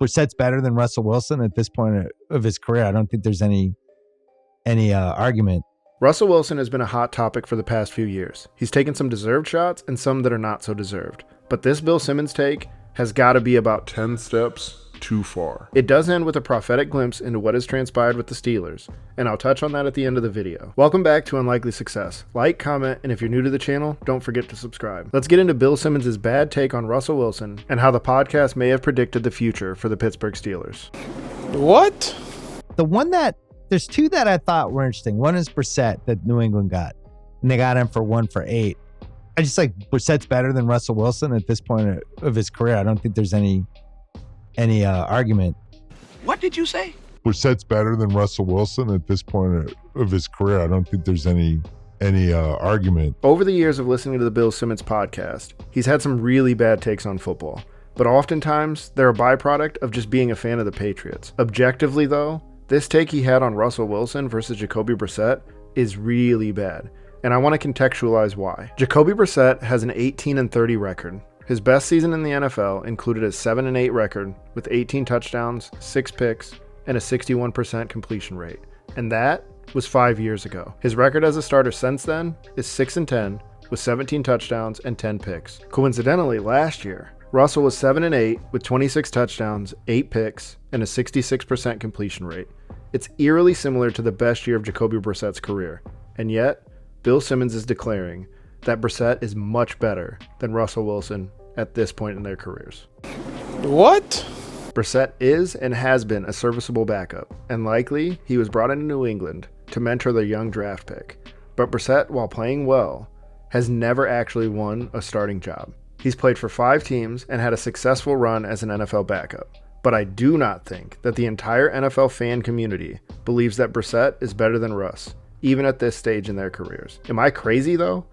Brissett's better than Russell Wilson at this point of his career. I don't think there's any argument. Russell Wilson has been a hot topic for the past few years. He's taken some deserved shots and some that are not so deserved. But this Bill Simmons take has got to be about 10 steps too far. It does end with a prophetic glimpse into what has transpired with the Steelers, and I'll touch on that at the end of the video. Welcome back to Unlikely Success. Like, comment, and if you're new to the channel, don't forget to subscribe. Let's get into Bill Simmons' bad take on Russell Wilson and how the podcast may have predicted the future for the Pittsburg Steelers. What? There's two that I thought were interesting. One is Brissett that New England got, and they got him for 1 for $8. I just like Brissett's better than Russell Wilson at this point of his career. I don't think there's any argument. What did you say? Brissett's better than Russell Wilson at this point of his career. I don't think there's any argument. Over the years of listening to the Bill Simmons podcast, he's had some really bad takes on football, but oftentimes they're a byproduct of just being a fan of the Patriots. Objectively, though, this take he had on Russell Wilson versus Jacoby Brissett is really bad, and I want to contextualize why. Jacoby Brissett has an 18-30 record. His best season in the NFL included a 7-8 record with 18 touchdowns, 6 picks, and a 61% completion rate. And that was 5 years ago. His record as a starter since then is 6-10 with 17 touchdowns and 10 picks. Coincidentally, last year, Russell was 7-8 with 26 touchdowns, 8 picks, and a 66% completion rate. It's eerily similar to the best year of Jacoby Brissett's career. And yet, Bill Simmons is declaring that Brissett is much better than Russell Wilson at this point in their careers. What? Brissett is and has been a serviceable backup, and likely he was brought into New England to mentor their young draft pick. But Brissett, while playing well, has never actually won a starting job. He's played for 5 teams and had a successful run as an NFL backup. But I do not think that the entire NFL fan community believes that Brissett is better than Russ, even at this stage in their careers. Am I crazy though?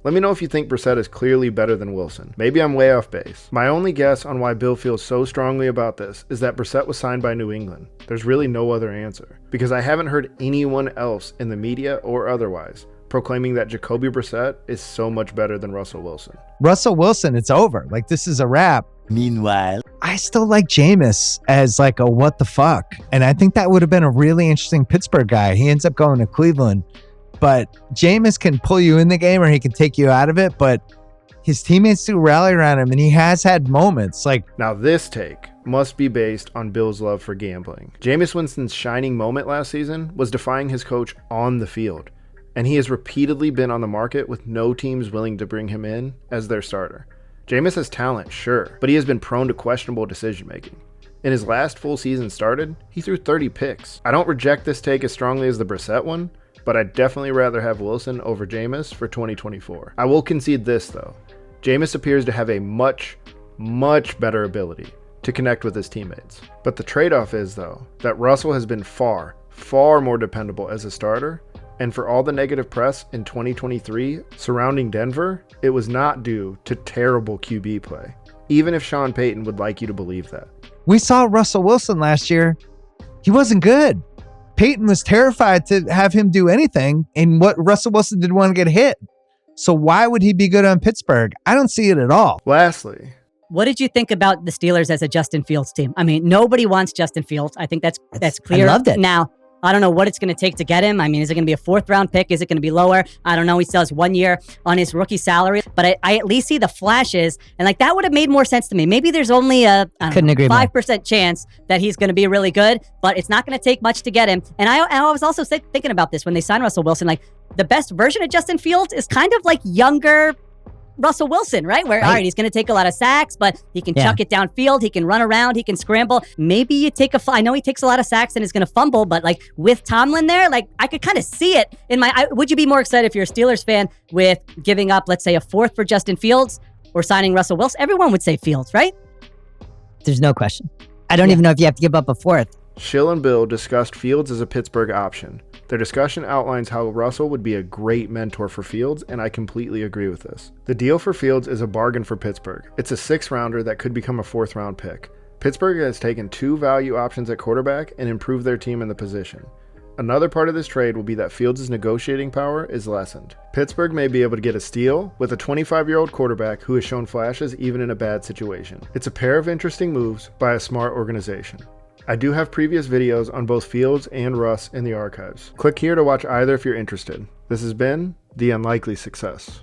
Let me know if you think Brissett is clearly better than Wilson. Maybe I'm way off base. My only guess on why Bill feels so strongly about this is that Brissett was signed by New England. There's really no other answer, because I haven't heard anyone else in the media or otherwise proclaiming that Jacoby Brissett is so much better than Russell Wilson. Russell Wilson, it's over. Like, this is a wrap. Meanwhile, I still like Jameis as like a what the fuck. And I think that would have been a really interesting Pittsburgh guy. He ends up going to Cleveland. But Jameis can pull you in the game or he can take you out of it. But his teammates do rally around him, and he has had moments like... Now this take must be based on Bill's love for gambling. Jameis Winston's shining moment last season was defying his coach on the field. And he has repeatedly been on the market with no teams willing to bring him in as their starter. Jameis has talent, sure, but he has been prone to questionable decision-making. In his last full season started, he threw 30 picks. I don't reject this take as strongly as the Brissett one, but I'd definitely rather have Wilson over Jameis for 2024. I will concede this, though. Jameis appears to have a much better ability to connect with his teammates. But the trade-off is, though, that Russell has been far more dependable as a starter, and for all the negative press in 2023 surrounding Denver, it was not due to terrible QB play, even if Sean Payton would like you to believe that. We saw Russell Wilson last year. He wasn't good. Peyton was terrified to have him do anything, and what Russell Wilson didn't want to get hit. So why would he be good on Pittsburgh? I don't see it at all. Lastly, what did you think about the Steelers as a Justin Fields team? I mean, nobody wants Justin Fields. I think that's clear. I loved it. Now, I don't know what it's going to take to get him. I mean, is it going to be a 4th round pick? Is it going to be lower? I don't know. He still has 1 year on his rookie salary, but I at least see the flashes, and like that would have made more sense to me. Maybe there's only a 5% chance that he's going to be really good, but it's not going to take much to get him. And I was also thinking about this when they signed Russell Wilson. Like, the best version of Justin Fields is kind of like younger Russell Wilson, right? Where, all right, he's going to take a lot of sacks, but he can chuck it downfield. He can run around. He can scramble. Maybe you take I know he takes a lot of sacks and is going to fumble, but like with Tomlin there, like I could kind of see it in would you be more excited if you're a Steelers fan with giving up, let's say, a 4th for Justin Fields or signing Russell Wilson? Everyone would say Fields, right? There's no question. I don't even know if you have to give up a 4th. Schill and Bill discussed Fields as a Pittsburgh option. Their discussion outlines how Russell would be a great mentor for Fields, and I completely agree with this. The deal for Fields is a bargain for Pittsburgh. It's a 6th rounder that could become a 4th round pick. Pittsburgh has taken 2 value options at quarterback and improved their team in the position. Another part of this trade will be that Fields' negotiating power is lessened. Pittsburgh may be able to get a steal with a 25-year-old quarterback who has shown flashes even in a bad situation. It's a pair of interesting moves by a smart organization. I do have previous videos on both Fields and Russ in the archives. Click here to watch either if you're interested. This has been The Unlikely Success.